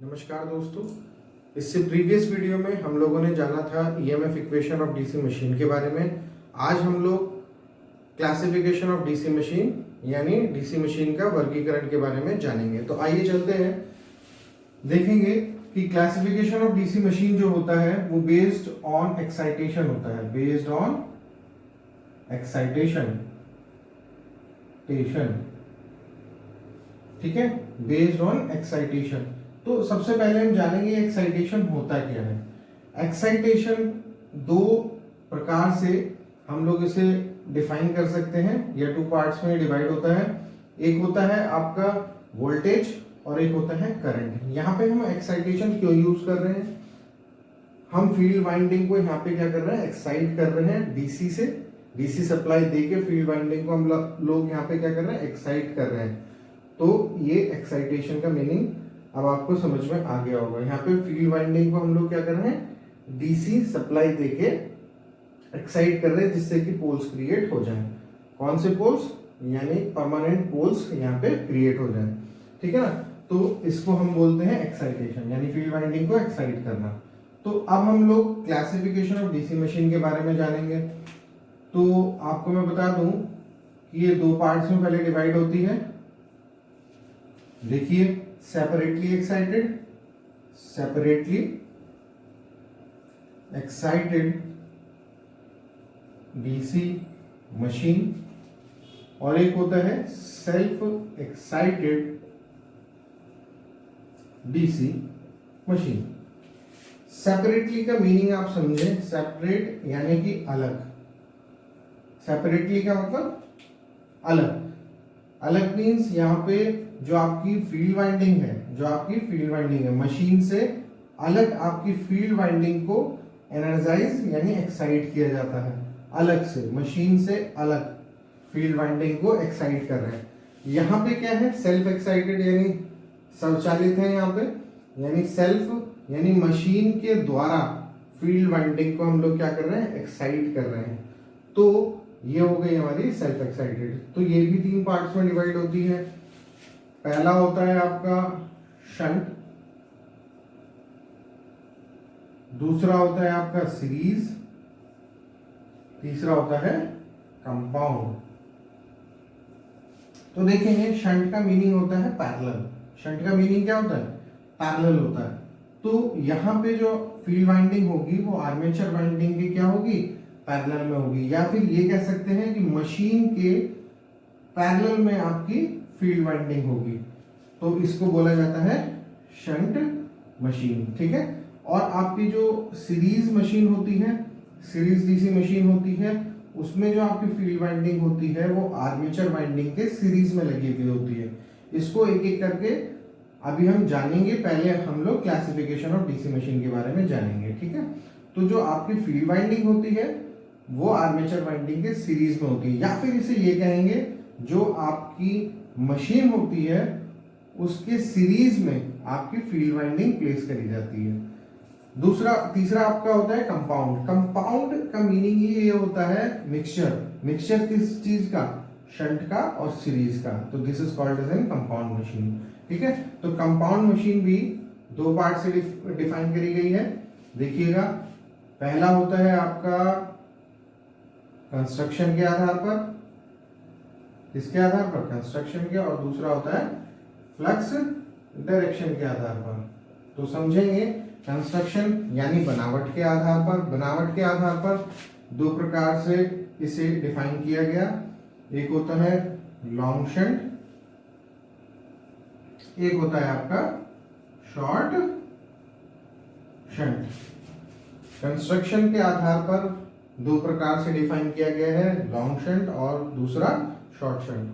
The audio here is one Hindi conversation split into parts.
नमस्कार दोस्तों। इससे प्रीवियस वीडियो में हम लोगों ने जाना था EMF equation of DC machine के बारे में। आज हम लोग क्लासिफिकेशन ऑफ डीसी मशीन यानी डीसी मशीन का वर्गीकरण के बारे में जानेंगे। तो आइए चलते हैं, देखेंगे कि क्लासिफिकेशन ऑफ डीसी मशीन जो होता है वो बेस्ड ऑन एक्साइटेशन होता है। बेस्ड ऑन एक्साइटेशन, ठीक है, बेस्ड ऑन एक्साइटेशन। तो सबसे पहले हम जानेंगे एक्साइटेशन होता क्या है। एक्साइटेशन दो प्रकार से हम लोग इसे डिफाइन कर सकते हैं या टू पार्ट्स में डिवाइड होता है। एक होता है आपका वोल्टेज और एक होता है करंट। यहाँ पे हम एक्साइटेशन क्यों यूज कर रहे हैं? हम फील्ड वाइंडिंग को यहाँ पे क्या कर रहे हैं, एक्साइट कर रहे हैं डीसी से। डीसी सप्लाई देके फील्ड वाइंडिंग को हम लोग यहाँ पे क्या कर रहे हैं, एक्साइट कर रहे हैं। तो ये एक्साइटेशन का मीनिंग अब आपको समझ में आ गया होगा। यहाँ पे फील्ड वाइंडिंग को हम लोग क्या कर रहे हैं, डीसी सप्लाई देके एक्साइट कर रहे हैं जिससे कि पोल्स क्रिएट हो जाएं। कौन से पोल्स? यानी परमानेंट पोल्स यहाँ पे क्रिएट हो जाएं, ठीक है ना। तो इसको हम बोलते हैं एक्साइटेशन, यानी फील्ड वाइंडिंग को एक्साइट करना। तो अब हम लोग क्लासिफिकेशन ऑफ डीसी मशीन के बारे में जानेंगे। तो आपको मैं बता दूं कि ये दो पार्ट्स में पहले डिवाइड होती है। देखिए, सेपरेटली एक्साइटेड डीसी मशीन और एक होता है self excited DC machine. Separately का मीनिंग आप समझें, सेपरेट यानी कि अलग। सेपरेटली का मतलब अलग। अलग मीन्स यहाँ पे जो आपकी फील्ड वाइंडिंग है, मशीन से अलग आपकी फील्ड वाइंडिंग को एनर्जाइज यानी एक्साइट किया जाता है। अलग से, मशीन से अलग फील्ड वाइंडिंग को एक्साइट कर रहे हैं। यहाँ पे क्या है, सेल्फ एक्साइटेड यानी स्वचालित है। यहाँ पे यानी सेल्फ यानी मशीन के द्वारा फील्ड वाइंडिंग को हम लोग क्या कर रहे हैं, एक्साइट कर रहे हैं। तो ये हो गई हमारी सेल्फ एक्साइटेड। तो ये भी तीन पार्ट्स में डिवाइड होती है। पहला होता है आपका शंट, दूसरा होता है आपका सीरीज, तीसरा होता है कंपाउंड। तो देखेंगे, शंट का मीनिंग होता है पैरेलल। शंट का मीनिंग क्या होता है? पैरेलल होता है। तो यहाँ पे जो फील्ड वाइंडिंग होगी वो आर्मेचर वाइंडिंग की क्या होगी, पैरेलल में होगी। या फिर ये कह सकते हैं कि मशीन के पैरेलल में आपकी फील्ड वाइंडिंग होगी। तो इसको बोला जाता है शंट मशीन, ठीक है। और आपकी जो सीरीज मशीन होती है, सीरीज डीसी मशीन होती है, उसमें जो आपकी फील्ड वाइंडिंग होती है वो आर्मेचर वाइंडिंग के सीरीज में लगी हुई होती है। इसको एक एक करके अभी हम जानेंगे। पहले हम लोग क्लासिफिकेशन ऑफ डीसी मशीन के बारे में जानेंगे, ठीक है। तो जो आपकी फील्ड वाइंडिंग होती है वो आर्मेचर वाइंडिंग के सीरीज में होती है, या फिर इसे ये कहेंगे जो आपकी मशीन होती है उसके सीरीज में आपकी फील्ड वाइंडिंग प्लेस करी जाती है। तीसरा आपका होता है कंपाउंड। कंपाउंड का मीनिंग ये होता है मिक्सचर। मिक्सचर किस चीज का? शंट का और सीरीज का। तो this is called as an compound machine, ठीक है। तो कंपाउंड मशीन भी दो पार्ट से डिफाइन करी गई है। देखिएगा, पहला होता है आपका कंस्ट्रक्शन के आधार पर, किसके आधार पर? कंस्ट्रक्शन के। और दूसरा होता है फ्लक्स डायरेक्शन के आधार पर। तो समझेंगे, कंस्ट्रक्शन यानी बनावट के आधार पर। बनावट के आधार पर दो प्रकार से इसे डिफाइन किया गया। एक होता है लॉन्ग शंट, एक होता है आपका शॉर्ट शंट। कंस्ट्रक्शन के आधार पर दो प्रकार से डिफाइन किया गया है, लॉन्ग शंट और दूसरा शॉर्ट शंट।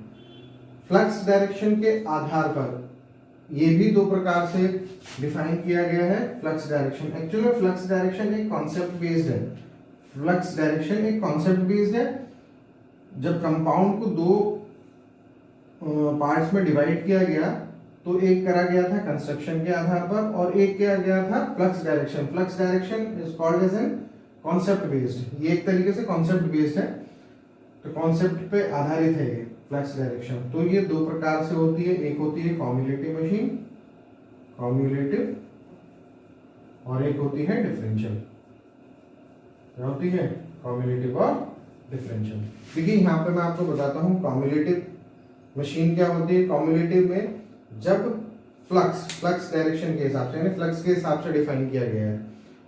फ्लक्स डायरेक्शन के आधार पर ये भी दो प्रकार से डिफाइन किया गया है। Flux direction, actually flux direction एक कॉन्सेप्ट बेस्ड है। फ्लक्स डायरेक्शन एक कॉन्सेप्ट बेस्ड है। जब कंपाउंड को दो पार्ट्स में डिवाइड किया गया तो एक करा गया था कंस्ट्रक्शन के आधार पर और एक किया गया था flux direction. Flux direction is called as an concept based. ये एक तरीके से कॉन्सेप्ट बेस्ड है, तो कॉन्सेप्ट पे आधारित है ये फ्लक्स डायरेक्शन। तो ये दो प्रकार से होती है। एक होती है कम्युलेटिव मशीन कॉम्युलेटिव और एक होती है डिफरेंशियल। क्या होती है? कॉम्युलेटिव और डिफरेंशियल। देखिए यहाँ पे मैं आपको बताता हूँ कॉम्युलेटिव मशीन क्या होती है। कॉम्युलेटिव में जब फ्लक्स डायरेक्शन के हिसाब से यानी फ्लक्स के हिसाब से डिफाइन किया गया है।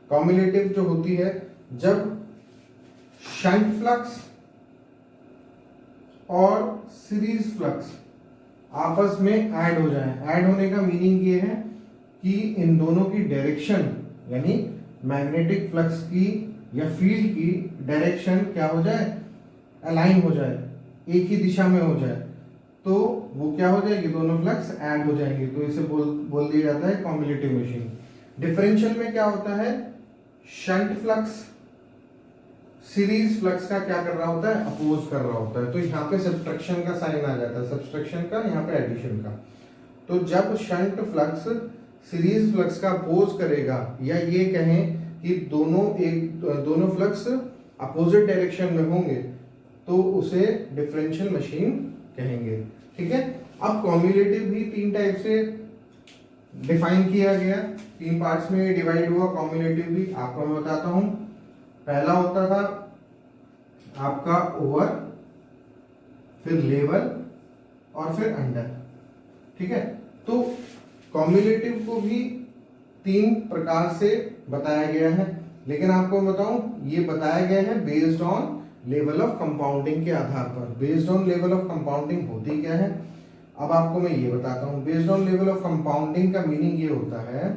कॉम्युलेटिव जो होती है जब शंट फ्लक्स और सीरीज फ्लक्स आपस में ऐड हो जाए। ऐड होने का मीनिंग ये है कि इन दोनों की डायरेक्शन यानी मैग्नेटिक फ्लक्स की या फील्ड की डायरेक्शन क्या हो जाए? अलाइन हो जाए, एक ही दिशा में हो जाए, तो वो क्या हो जाएगी? दोनों फ्लक्स ऐड हो जाएंगे, तो इसे बोल दिया जाता है कॉम्युलेटिव मशीन। डिफरेंशियल में क्या होता है? शंट फ्लक्स सीरीज फ्लक्स का क्या कर रहा होता है? अपोज कर रहा होता है, तो यहाँ पे सब्ट्रैक्शन का साइन आ जाता है, सब्ट्रैक्शन का, यहाँ पे एडिशन का। तो जब शंट फ्लक्स सीरीज फ्लक्स का अपोज करेगा या ये कहें कि दोनों फ्लक्स अपोजिट डायरेक्शन में होंगे तो उसे डिफरेंशियल मशीन कहेंगे। ठीक है। अब कॉम्युलेटिव भी तीन टाइप से डिफाइन किया गया, तीन पार्ट्स में डिवाइड हुआ। कॉम्युलेटिव भी आपको मैं बताता हूं। पहला होता था आपका ओवर, फिर लेवल और फिर अंडर। ठीक है। तो कॉम्युलेटिव को भी तीन प्रकार से बताया गया है, लेकिन आपको बताऊं ये बताया गया है based on level of compounding के आधार पर। Based on level of compounding होती क्या है, अब आपको मैं ये बताता हूं। Based on level of compounding का मीनिंग ये होता है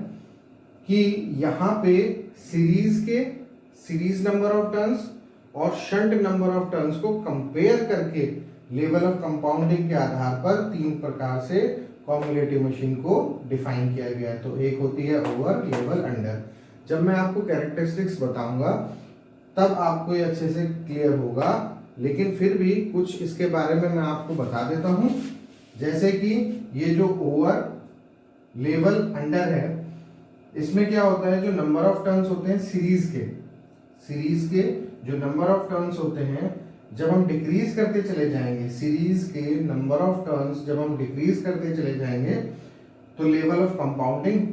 कि यहाँ पे सीरीज नंबर ऑफ टर्न्स और शंट नंबर ऑफ टर्न्स को कंपेयर करके लेवल ऑफ कंपाउंडिंग के आधार पर तीन प्रकार से कॉम्युलेटिव मशीन को डिफाइन किया गया है। तो एक होती है ओवर, लेवल, अंडर। जब मैं आपको कैरेक्टरिस्टिक्स बताऊंगा तब आपको ये अच्छे से क्लियर होगा, लेकिन फिर भी कुछ इसके बारे में मैं आपको बता देता हूं। जैसे कि ये जो ओवर, लेवल, अंडर है, इसमें क्या होता है? जो नंबर ऑफ टर्न्स होते हैं सीरीज के जो नंबर ऑफ टर्न्स होते हैं, जब हम डिक्रीज करते चले जाएंगे, सीरीज के नंबर ऑफ टर्न्स जब हम डिक्रीज करते चले जाएंगे तो लेवल ऑफ कंपाउंडिंग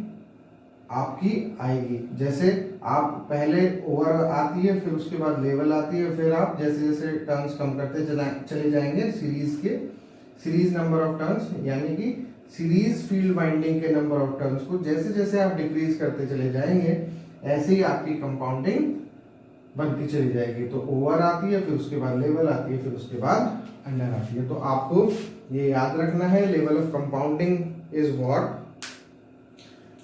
आपकी आएगी। जैसे आप पहले ओवर आती है, फिर उसके बाद लेवल आती है, फिर आप जैसे जैसे टर्न्स कम करते चले जाएंगे सीरीज नंबर ऑफ टर्न्स यानी कि सीरीज फील्ड वाइंडिंग के नंबर ऑफ टर्न्स को जैसे जैसे आप डिक्रीज करते चले जाएंगे ऐसे ही आपकी कंपाउंडिंग बनती चली जाएगी। तो ओवर आती है, फिर उसके बाद लेवल आती है, फिर उसके बाद अंडर आती है। तो आपको ये याद रखना है, level of compounding is what,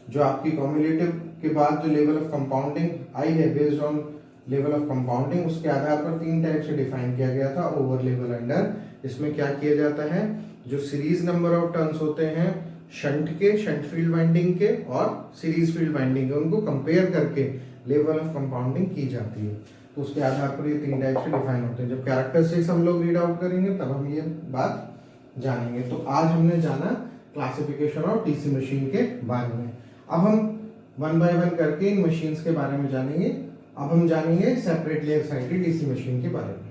जो आपकी कॉम्युलेटिव के बाद जो लेवल ऑफ कंपाउंडिंग आई है based on level of compounding, उसके आधार पर तीन टाइप से डिफाइन किया गया था, ओवर, लेवल, अंडर। इसमें क्या किया जाता है? जो सीरीज नंबर ऑफ टर्न्स होते हैं शंट फील्ड वाइंडिंग के और सीरीज फील्ड वाइंडिंग के, उनको कंपेयर करके लेवल ऑफ कंपाउंडिंग की जाती है। तो उसके आधार पर ये तीन टाइप से डिफाइन होते हैं। जब कैरेक्टरिस्टिक्स हम लोग रीड आउट करेंगे तब हम ये बात जानेंगे। तो आज हमने जाना क्लासिफिकेशन ऑफ डीसी मशीन के बारे में। अब हम वन बाय वन करके इन मशीन्स के बारे में जानेंगे। अब हम जानेंगे सेपरेटली एक्साइटेड डीसी मशीन के बारे में।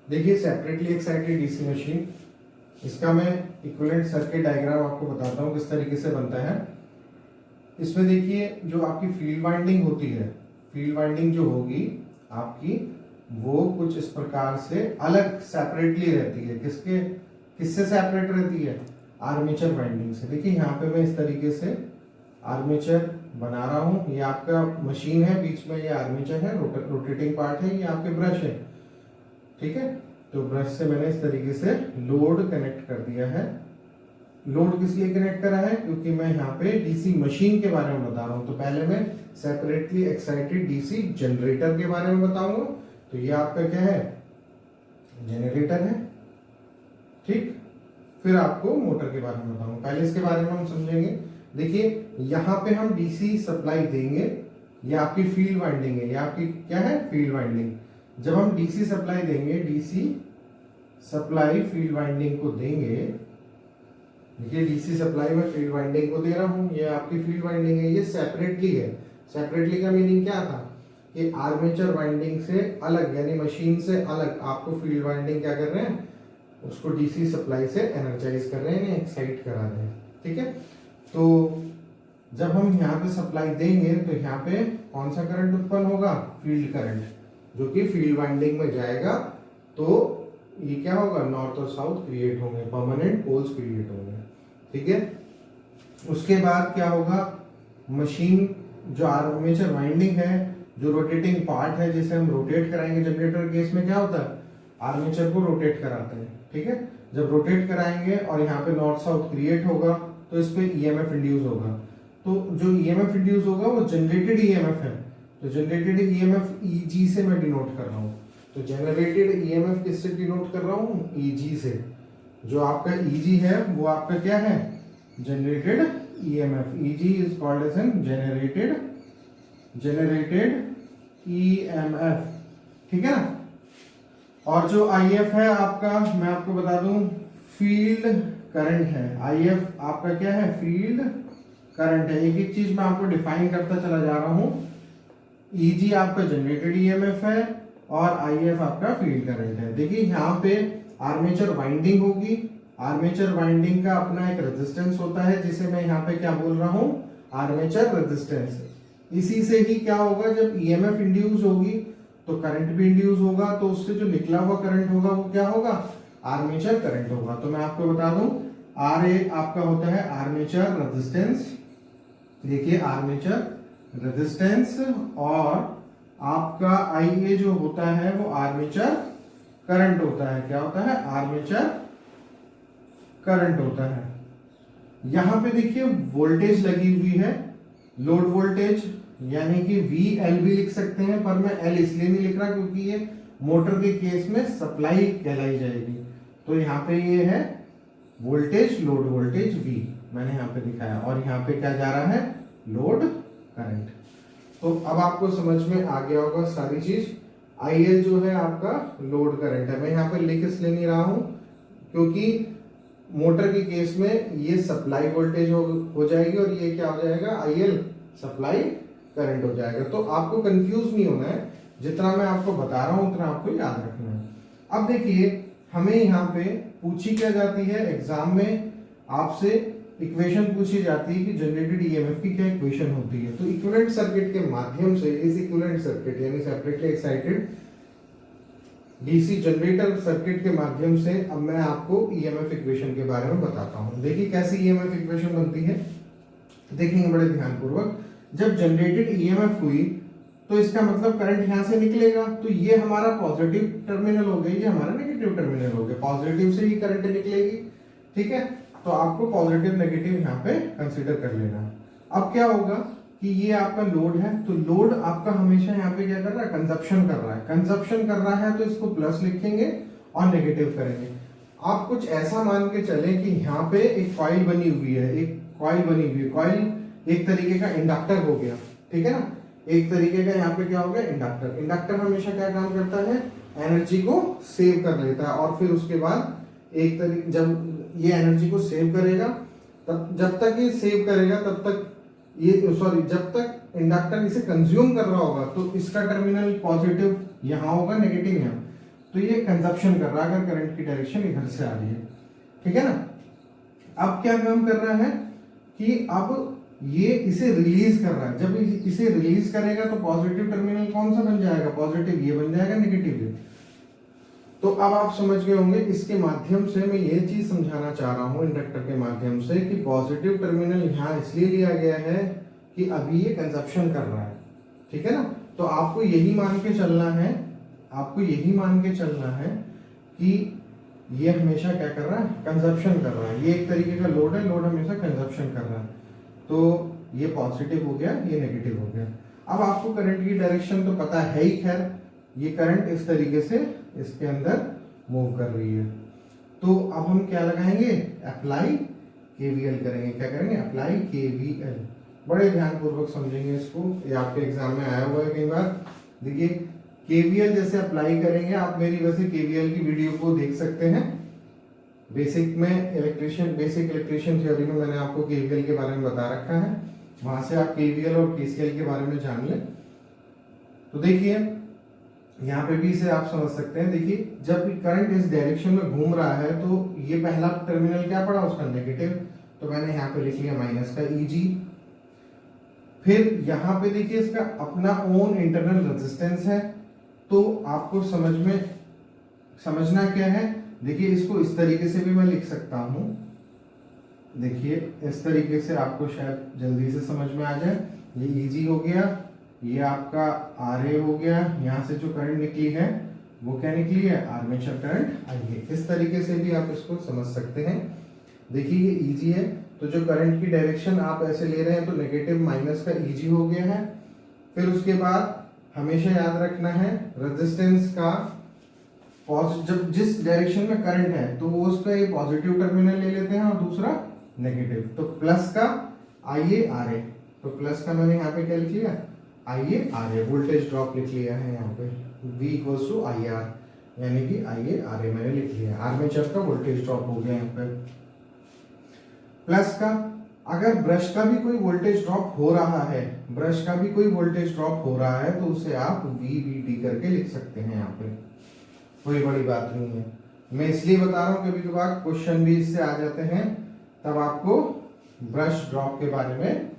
देखिए सेपरेटली एक्साइटेड डीसी मशीन, इसका मैं इक्विवेलेंट सर्किट डायग्राम आपको बताता हूँ किस तरीके से बनता है। इसमें देखिए जो आपकी फील्ड वाइंडिंग होती है, फील्ड वाइंडिंग जो होगी आपकी वो कुछ इस प्रकार से अलग सेपरेटली रहती है। किससे सेपरेट रहती है? आर्मेचर वाइंडिंग से। देखिए यहाँ पे मैं इस तरीके से आर्मेचर बना रहा हूँ। ये आपका मशीन है, बीच में ये आर्मेचर है, रोटेटिंग पार्ट है, ये आपके ब्रश है। ठीक है। तो ब्रश से मैंने इस तरीके से लोड कनेक्ट कर दिया है। लोड किस लिए कनेक्ट करा है? क्योंकि मैं यहाँ पे डीसी मशीन के बारे में बता रहा हूँ। तो पहले मैं सेपरेटली एक्साइटेड डीसी जनरेटर के बारे में बताऊंगा। तो ये आपका क्या है? जनरेटर है। ठीक। फिर आपको मोटर के बारे में बताऊंगा। पहले इसके बारे में हम समझेंगे। देखिए यहाँ पे हम डीसी सप्लाई देंगे, ये आपकी फील्ड वाइंडिंग है, ये आपकी क्या है? Field winding. जब हम डीसी सप्लाई देंगे, डीसी सप्लाई फील्ड वाइंडिंग को देंगे, देखिए डीसी सप्लाई में फील्ड वाइंडिंग को दे रहा हूं, ये आपकी फील्ड वाइंडिंग है, ये सेपरेटली है। सेपरेटली का मीनिंग क्या था कि आर्मेचर वाइंडिंग से अलग यानी मशीन से अलग आपको फील्ड वाइंडिंग क्या कर रहे हैं? उसको डीसी सप्लाई से एनर्जाइज कर रहे हैं, एक्साइट करा रहे हैं। ठीक है। तो जब हम यहाँ पे सप्लाई देंगे तो यहाँ पे कौन सा करंट उत्पन्न होगा, फील्ड करंट, जो कि फील्ड वाइंडिंग में जाएगा। तो ये क्या होगा, नॉर्थ और साउथ क्रिएट होंगे, परमानेंट पोल्स क्रिएट होंगे, ठीक है। उसके बाद क्या होगा, मशीन जो आर्मेचर वाइंडिंग है, जो रोटेटिंग पार्ट है जिसे हम रोटेट कराएंगे, जनरेटर केस में क्या होता है, आर्मेचर को रोटेट कराते हैं, ठीक है। जब रोटेट कराएंगे और यहाँ पे नॉर्थ साउथ क्रिएट होगा तो इस पे ईएमएफ इंड्यूस होगा। तो जो ईएमएफ इंड्यूस होगा वो जनरेटेड ईएमएफ है। तो जनरेटेड ईएमएफ ईजी से मैं डिनोट कर रहा हूँ। तो जनरेटेड ईएमएफ किससे डिनोट कर रहा हूँ, ईजी से। जो आपका ईजी है वो आपका क्या है, generated EMF. E g is called as an generated EMF, ठीक है ना। और जो आईएफ है आपका, मैं आपको बता दूं, फील्ड करंट है। आईएफ आपका क्या है, फील्ड करंट है। एक एक चीज मैं आपको डिफाइन करता चला जा रहा हूं। ईजी आपका जनरेटेड ईएमएफ है और आईएफ आपका फील्ड करंट है। देखिए यहाँ पे आर्मेचर वाइंडिंग होगी। आर्मेचर वाइंडिंग का अपना एक रेजिस्टेंस होता है जिसे मैं यहाँ पे क्या बोल रहा हूँ, आर्मेचर रेजिस्टेंस। इसी से ही क्या होगा, जब ईएमएफ इंड्यूस होगी तो करंट भी इंड्यूस होगा, तो उससे जो निकला हुआ करंट होगा वो क्या होगा, आर्मेचर करंट होगा। तो मैं आपको बता दूं, आरए आपका होता है आर्मेचर रेजिस्टेंस। देखिए आर्मेचर रेजिस्टेंस, और आपका आईए जो होता है वो आर्मेचर करंट होता है। क्या होता है, आर्मेचर करंट होता है। यहां पे देखिए वोल्टेज लगी हुई है, लोड वोल्टेज, यानी कि VL भी लिख सकते हैं, पर मैं L इसलिए नहीं लिख रहा क्योंकि ये मोटर के केस में सप्लाई कहलाई जाएगी। तो यहाँ पे ये है वोल्टेज, लोड वोल्टेज V मैंने यहाँ पे दिखाया, और यहाँ पे क्या जा रहा है, लोड करंट। तो अब आपको समझ में आ गया होगा सारी चीज। IL जो है आपका लोड करंट है। मैं यहाँ पे लिख इसलिए नहीं रहा हूँ क्योंकि मोटर के केस में ये सप्लाई वोल्टेज हो जाएगी और ये क्या हो जाएगा, IL सप्लाई करंट हो जाएगा। तो आपको कंफ्यूज नहीं होना है, जितना मैं आपको बता रहा हूं उतना आपको याद रखना है। अब देखिए हमें यहाँ पे पूछी क्या जाती है, एग्जाम में आपसे इक्वेशन पूछी जाती है कि जनरेटेड ईएमएफ की क्या इक्वेशन होती है। तो इक्विवेलेंट सर्किट के माध्यम से, इस इक्विवेलेंट सर्किट यानी separately excited DC generator circuit के माध्यम से अब मैं आपको ईएमएफ इक्वेशन के बारे में बताता हूं। देखिए कैसी ईएमएफ इक्वेशन बनती है, देखेंगे बड़े ध्यानपूर्वक। जब जनरेटेड ईएमएफ हुई तो इसका मतलब करंट यहां से निकलेगा, तो ये हमारा पॉजिटिव टर्मिनल हो गया, ये हमारा नेगेटिव टर्मिनल हो गया। पॉजिटिव से ही करंट निकलेगी, ठीक है। तो आपको पॉजिटिव नेगेटिव यहाँ पे कंसीडर कर लेना है। अब क्या होगा कि ये आपका लोड है, तो लोड आपका हमेशा यहाँ पे क्या कर रहा है, कंजप्शन कर रहा है। कंजप्शन कर रहा है तो इसको प्लस लिखेंगे और नेगेटिव करेंगे। आप कुछ ऐसा मान के चले कि यहाँ पे एक कॉइल बनी हुई है, एक कॉइल बनी हुई है। कॉइल एक तरीके का इंडक्टर हो गया, ठीक है ना। एक तरीके का यहाँ पे क्या हो गया, इंडक्टर। इंडक्टर हमेशा क्या काम करता है, एनर्जी को सेव कर लेता है, और फिर उसके बाद एक तरीके, जब ये एनर्जी को सेव करेगा, तब जब तक ये सेव करेगा तब तक ये, सॉरी, जब तक इंडक्टर इसे कंज्यूम कर रहा होगा तो इसका टर्मिनल पॉजिटिव यहाँ होगा, नेगेटिव यहाँ। तो ये कंजप्शन कर रहा है अगर करंट की डायरेक्शन इधर से आ रही है, ठीक है ना। अब क्या काम कर रहा है कि अब ये इसे रिलीज कर रहा है। जब इसे रिलीज करेगा तो पॉजिटिव टर्मिनल कौन सा बन जाएगा, पॉजिटिव ये बन जाएगा, नेगेटिव ये। तो अब आप समझ गए होंगे, इसके माध्यम से मैं ये चीज समझाना चाह रहा हूं इंडक्टर के माध्यम से कि पॉजिटिव टर्मिनल यहाँ इसलिए लिया गया है कि अभी ये कंजप्शन कर रहा है, ठीक है ना। तो आपको यही मान के चलना है, आपको यही मान के चलना है कि ये हमेशा क्या कर रहा है, कंजप्शन कर रहा है। ये एक तरीके का लोड है, लोड हमेशा कंजप्शन कर रहा है। तो ये पॉजिटिव हो गया, ये नेगेटिव हो गया। अब आपको करंट की डायरेक्शन तो पता है ही, खैर ये करंट इस तरीके से इसके अंदर मूव कर रही है। तो अब हम क्या लगाएंगे, अप्लाई केवीएल करेंगे। क्या करेंगे, अप्लाई केवीएल। बड़े ध्यानपूर्वक समझेंगे इसको, ये आपके एग्जाम में आया हुआ है कई बार। देखिए केवीएल जैसे अप्लाई करेंगे, आप मेरी वैसे केवीएल की वीडियो को देख सकते हैं। बेसिक इलेक्ट्रिशियन थ्योरी में मैंने आपको केवीएल के बारे में बता रखा है, वहां से आप केवीएल और केसीएल के बारे में जान लें। तो देखिए यहाँ पे भी इसे आप समझ सकते हैं। देखिए जब करंट इस डायरेक्शन में घूम रहा है तो ये पहला टर्मिनल क्या पड़ा उसका, नेगेटिव। तो तो मैंने यहाँ पे लिख लिया माइनस का Eg। फिर यहाँ पे देखिए इसका अपना ओन इंटरनल रेजिस्टेंस है, तो आपको समझना क्या है, देखिए इसको इस तरीके से भी मैं लिख सकता हूँ। देखिए इस तरीके से आपको शायद जल्दी से समझ में आ जाए। ये Eg हो गया, ये आपका Ra हो गया, यहाँ से जो करंट निकली है वो क्या निकली है, आर्मेचर करंट Ia। इस तरीके से भी आप इसको समझ सकते हैं। देखिए ये Eg है, तो जो करंट की डायरेक्शन आप ऐसे ले रहे हैं तो नेगेटिव माइनस का Eg हो गया है। फिर उसके बाद हमेशा याद रखना है रेजिस्टेंस का जब जिस डायरेक्शन में करंट है तो वो उसका ये पॉजिटिव टर्मिनल ले लेते हैं और दूसरा नेगेटिव, तो प्लस का IaRa। तो प्लस का मैंने यहाँ पे क्या लिख लिया, IaRa, वोल्टेज ड्रॉप लिख लिया है यहाँ पे V इक्वल्स टू IR, यानी कि IaRa मैंने लिख लिया। आर्मेचर का वोल्टेज ड्रॉप हो गया यहाँ पे। प्लस का अगर ब्रश का भी कोई वोल्टेज ड्रॉप हो रहा है, ब्रश का भी कोई वोल्टेज ड्रॉप हो रहा है तो उसे आप VBT करके लिख सकते हैं। यहाँ पे कोई बड़ी बात नहीं है, मैं इसलिए बता रहा हूँ कभी कभार क्वेश्चन भी इससे आ जाते हैं, तब आपको ब्रश ड्रॉप के बारे में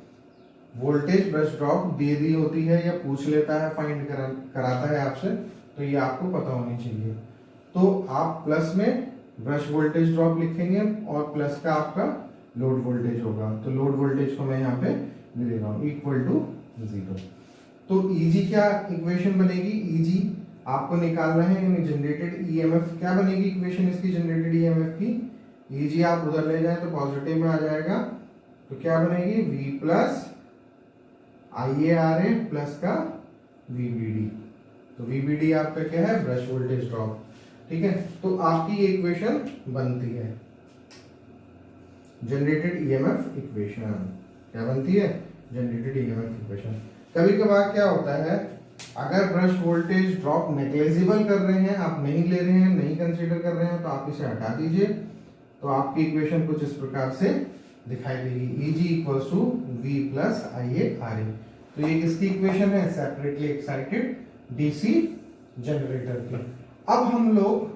वोल्टेज ब्रश ड्रॉप दे दी होती है या पूछ लेता है, फाइंड कराता है आपसे, तो ये आपको पता होनी चाहिए। तो आप प्लस में ब्रश वोल्टेज ड्रॉप लिखेंगे और प्लस का आपका लोड वोल्टेज होगा, तो लोड वोल्टेज को मैं यहाँ पे ले रहा हूँ इक्वल टू 0। तो Eg क्या इक्वेशन बनेगी, Eg आपको निकालना है यानी जनरेटेड EMF क्या बनेगी इक्वेशन इसकी जनरेटेड EMF की, Eg आप उधर ले जाए तो पॉजिटिव में आ जाएगा, तो क्या बनेगी V प्लस IaRa प्लस का VBD। तो VBD आपका क्या है, ब्रश वोल्टेज ड्रॉप। ठीक है, तो आपकी ये इक्वेशन बनती है जनरेटेड EMF इक्वेशन। क्या बनती है, जनरेटेड EMF इक्वेशन। कभी कभार क्या होता है, अगर ब्रश वोल्टेज ड्रॉप नेग्लेजिबल कर रहे हैं, आप नहीं ले रहे हैं, नहीं कंसीडर कर रहे हैं, तो आप इसे हटा दीजिए, तो आपकी इक्वेशन कुछ इस प्रकार से दिखाई देगी, Eg equals to V plus IaRa। तो ये किसकी इक्वेशन है, सेपरेटली एक्साइटेड डीसी जनरेटर की। अब हम लोग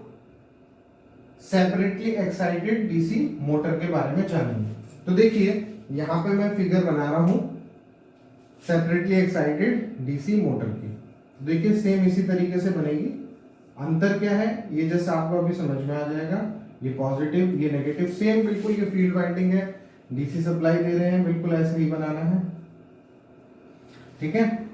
सेपरेटली एक्साइटेड डीसी मोटर के बारे में जानेंगे। तो देखिए यहां पे मैं फिगर बना रहा हूं सेपरेटली एक्साइटेड डीसी मोटर की। देखिए सेम इसी तरीके से बनेगी। अंतर क्या है, ये जैसे आपको अभी समझ में आ जाएगा, ये पॉजिटिव ये नेगेटिव, सेम बिल्कुल ये फील्ड वाइंडिंग है, डीसी सप्लाई दे रहे हैं, बिल्कुल ऐसे ही बनाना है। ठीक है,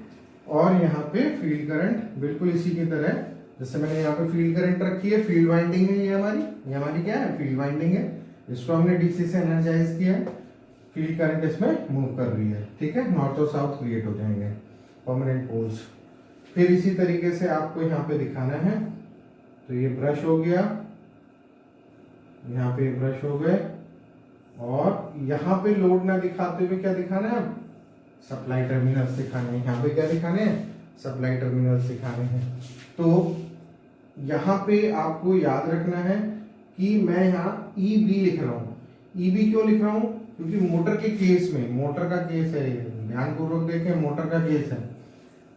और यहाँ पे फील्ड करंट बिल्कुल इसी की तरह, जैसे मैंने यहाँ पे फील्ड करंट रखी है, फील्ड वाइंडिंग है, ये हमारी क्या है, फील्ड वाइंडिंग है। इसको हमने डीसी से एनर्जाइज किया है, फील्ड करंट इसमें मूव कर रही है। ठीक है, नॉर्थ और साउथ क्रिएट हो जाएंगे परमानेंट पोल्स। फिर इसी तरीके से आपको यहाँ पे दिखाना है, तो ये ब्रश हो गया, यहाँ पे ब्रश हो गए, और यहाँ पे लोड ना दिखाते हुए क्या दिखाना है, सप्लाई टर्मिनल्स दिखाने हैं। यहाँ पे क्या दिखाने हैं, सप्लाई टर्मिनल्स दिखाने हैं। तो यहाँ पे आपको याद रखना है कि मैं यहाँ EB लिख रहा हूँ। EB क्यों लिख रहा हूँ, क्योंकि मोटर के केस में, मोटर का केस है, ध्यानपूर्वक देखें, मोटर का केस है,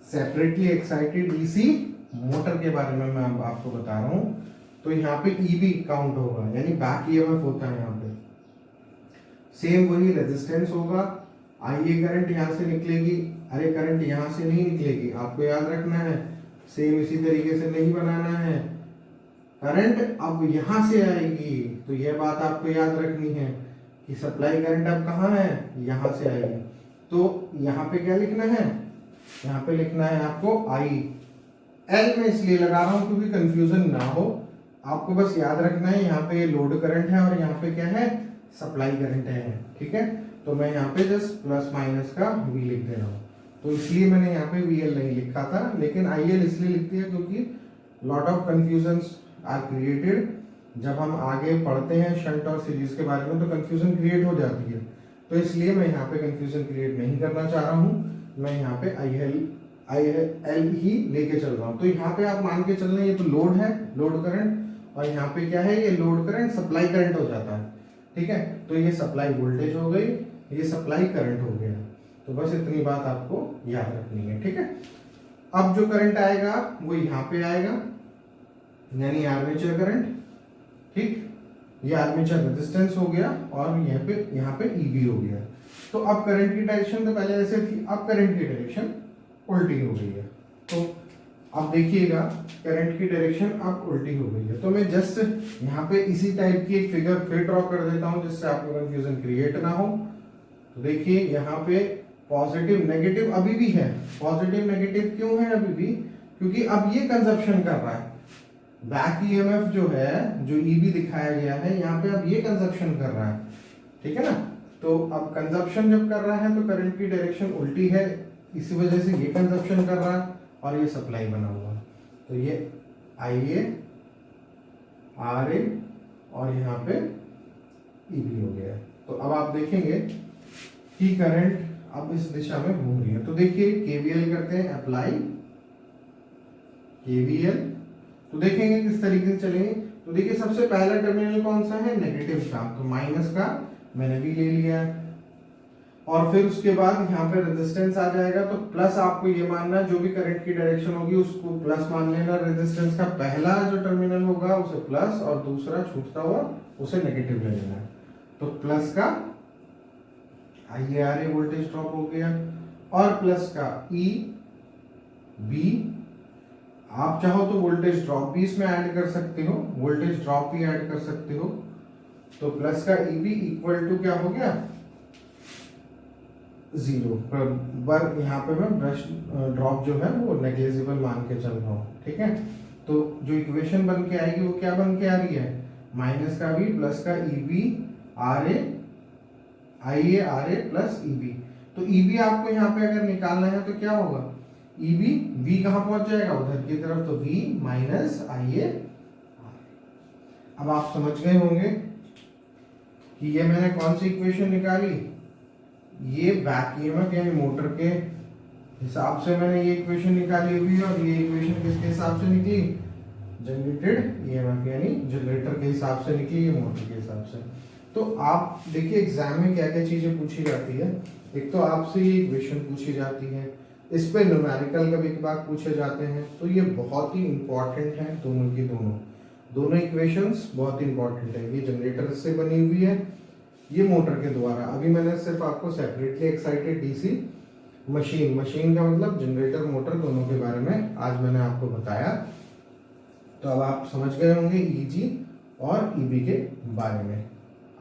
सेपरेटली एक्साइटेड डीसी मोटर के बारे में मैं आपको बता रहा हूँ। तो यहाँ पे EB काउंट होगा, यानी बैक EMF होता है यहाँ पे। सेम वही रेजिस्टेंस होगा, IA करंट यहाँ से निकलेगी, अरे करंट यहाँ से नहीं निकलेगी, आपको याद रखना है, सेम इसी तरीके से नहीं बनाना है। करंट अब यहाँ से आएगी, तो यह बात आपको याद रखनी है कि सप्लाई करंट अब कहाँ है, यहाँ से आएगी। तो यहाँ पे क्या लिखना है, यहाँ पे लिखना है आपको I। L में इसलिए लगा रहा हूँ क्योंकि कंफ्यूजन ना हो, आपको बस याद रखना है यहाँ पे लोड करंट है और यहाँ पे क्या है, सप्लाई करंट है। ठीक है, तो मैं यहाँ पे जस्ट प्लस माइनस का V लिख दे रहा हूँ, तो इसलिए मैंने यहाँ पे VL नहीं लिखा था, लेकिन IL इसलिए लिख दिया क्योंकि lot of confusions are created. जब हम आगे पढ़ते हैं शंट और सीरीज के बारे में तो कंफ्यूजन क्रिएट हो जाती है, तो इसलिए मैं यहाँ पे कंफ्यूजन क्रिएट नहीं करना चाह रहा हूँ, मैं यहाँ पे IL ही लेके चल रहा हूँ। तो यहाँ पे आप मान के चल रहे हैं, ये तो लोड है, लोड करंट, और यहाँ पे क्या है, ये लोड करंट सप्लाई करंट हो जाता है। ठीक है, तो ये सप्लाई वोल्टेज हो गई, ये सप्लाई करंट हो गया। तो बस इतनी बात आपको याद रखनी है। ठीक है, अब जो करंट आएगा वो यहाँ पे आएगा, यानी आर्मेचर करंट। ठीक, ये आर्मेचर रेजिस्टेंस हो गया और यहाँ पे ईबी हो गया। तो अब करंट की डायरेक्शन तो पहले ऐसे थी, अब करंट की डायरेक्शन उल्टी हो गई है। तो अब देखिएगा करंट की डायरेक्शन अब उल्टी हो गई है। तो मैं जस्ट यहाँ पे इसी टाइप की एक फिगर फिर ड्रॉ कर देता हूँ जिससे आपको कंफ्यूजन क्रिएट ना हो। तो देखिए यहाँ पे पॉजिटिव नेगेटिव अभी भी है। पॉजिटिव नेगेटिव क्यों है अभी भी? क्योंकि अब ये कंजप्शन कर रहा है। बैक ईएमएफ जो है, जो ईबी दिखाया गया है यहाँ पे, अब ये कंजप्शन कर रहा है, ठीक है ना। तो अब कंजप्शन जब कर रहा है तो करंट की डायरेक्शन उल्टी है, इसी वजह से ये कंजप्शन कर रहा है और ये सप्लाई बना हुआ है। तो ये IA RA और यहाँ पे ईबी हो गया है। तो अब आप देखेंगे कि करंट अब इस दिशा में घूम रही है। तो देखिए KVL करते हैं, अप्लाई KVL। तो देखेंगे किस तरीके से चलेंगे। तो देखिए सबसे पहला टर्मिनल कौन सा है? नेगेटिव का, तो माइनस का मैंने भी ले लिया है। और फिर उसके बाद यहाँ पे रेजिस्टेंस आ जाएगा, तो प्लस आपको ये मानना, जो भी करंट की डायरेक्शन होगी उसको प्लस मान लेना। रेजिस्टेंस का पहला जो टर्मिनल होगा उसे प्लस और दूसरा छूटता हुआ उसे नेगेटिव ले लेना है। तो प्लस का IARA वोल्टेज ड्रॉप हो गया और प्लस का EB। आप चाहो तो वोल्टेज ड्रॉप भी इसमें ऐड कर सकते हो, वोल्टेज ड्रॉप भी ऐड कर सकते हो। तो प्लस का EB इक्वल टू क्या हो गया? 0। पर यहाँ पे मैं ब्रश ड्रॉप जो है वो नेग्लिजिबल मान के चल रहा हूँ, ठीक है। तो जो इक्वेशन बन के आएगी वो क्या बन के आ रही है? माइनस का V प्लस का EB RA IARA plus EB। तो EB आपको यहाँ पे अगर निकालना है तो क्या होगा? EB V कहाँ पहुंच जाएगा? उधर की तरफ, तो V माइनस IA। अब आप समझ गए होंगे कि ये मैंने कौन सी इक्वेशन निकाली। ये बैक ईएमएफ यानी मोटर के हिसाब से मैंने ये इक्वेशन निकाली हुई है और ये इक्वेशन किसके हिसाब से निकली? जनरेटेड ईएमएफ यानी जनरेटर के हिसाब से निकली, ये मोटर के हिसाब से। तो आप देखिए एग्जाम में क्या क्या चीजें पूछी जाती है। एक तो आपसे ये इक्वेशन पूछी जाती है, इस पे न्यूमेरिकल कभी कभार पूछे जाते हैं। तो ये बहुत ही इंपॉर्टेंट है, दोनों की दोनों इक्वेशंस बहुत इंपॉर्टेंट है। ये जनरेटर से बनी हुई है, ये मोटर के द्वारा। अभी मैंने सिर्फ आपको सेपरेटली एक्साइटेड डीसी मशीन का मतलब जनरेटर मोटर दोनों के बारे में आज मैंने आपको बताया। तो अब आप समझ गए होंगे ईजी और ईबी के बारे में।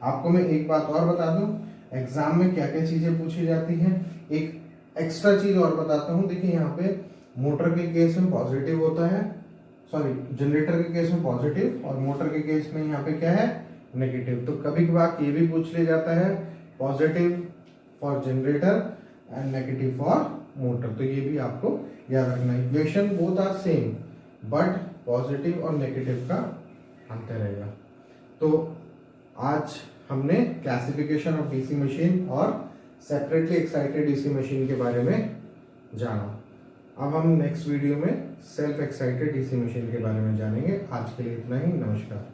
आपको मैं एक बात और बता दूं, एग्जाम में क्या क्या चीजें पूछी जाती हैं। एक एक्स्ट्रा चीज और बताता हूं। देखिए यहाँ पे मोटर के केस में पॉजिटिव होता है, सॉरी जनरेटर के केस में पॉजिटिव और मोटर के केस में यहाँ पे क्या है? नेगेटिव। तो कभी कभार ये भी पूछ लिया जाता है, positive for generator and negative for motor. तो ये भी आपको याद रखना है। Equation both are same but positive और नेगेटिव का अंतर रहेगा। तो आज हमने क्लासिफिकेशन ऑफ डीसी मशीन और सेपरेटली एक्साइटेड डीसी मशीन के बारे में जाना। अब हम नेक्स्ट वीडियो में सेल्फ एक्साइटेड डीसी मशीन के बारे में जानेंगे। आज के लिए इतना ही, नमस्कार।